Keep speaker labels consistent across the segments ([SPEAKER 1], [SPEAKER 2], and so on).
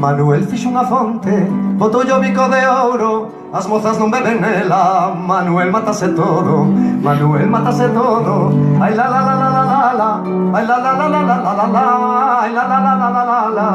[SPEAKER 1] Manuel fixo unha fonte, botoulle o bico de ouro, as mozas non beben nela. Manuel mátase todo, Manuel mátase todo. Ai la la la la la la la, ai la la la la la la la la, ai la la la la la la la.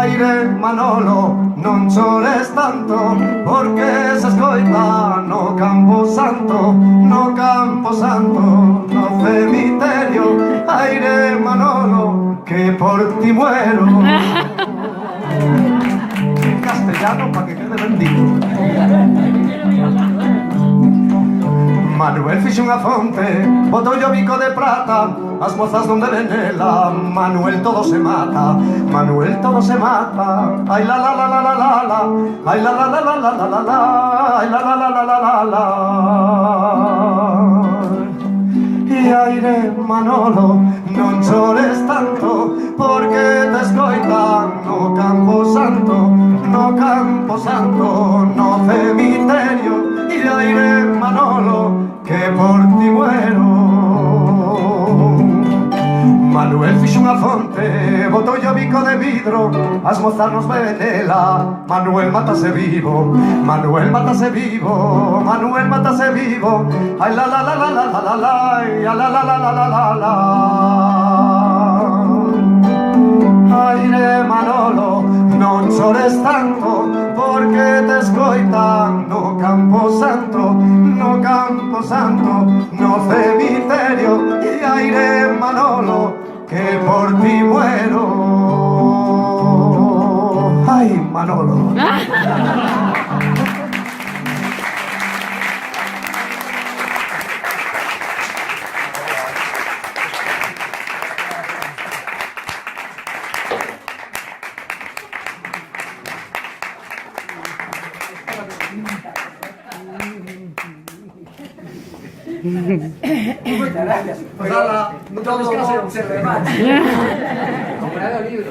[SPEAKER 1] Aire Manolo, non chores tanto, porque se escoita no Campo Santo, no Campo Santo, no cemiterio. Aire Manolo, que por ti muero. En castellano, para que quede bendito. Manuel fixo unha fonte, botoulle o bico de prata, as mozas non beben nela. Manuel todo se mata, Manuel todo se mata. Ai la la la la la la la, ai la la la la la la la la, ai la la la la la la la. E aire Manolo, non chores tanto, porque te escoitan no Campo Santo, no Campo Santo, no cemiterio. E aire Manolo, que por ti muero. Manuel fixo unha fonte, botoulle o bico de vidro, as mozas nos beben nela. Manuel mátase vivo, Manuel mátase vivo, Manuel mátase vivo. Ai la la la la la la la la, ai la la la la la la la. Aire Manolo, non chores tanto, porque te escoitan no Campo Santo, no Campo Santo, no cemiterio. E aire Manolo, que por ti muero. Ay, Manolo.
[SPEAKER 2] Muchas gracias.
[SPEAKER 1] Pues nada,
[SPEAKER 2] No todos que no se observe más. Comprado el libro.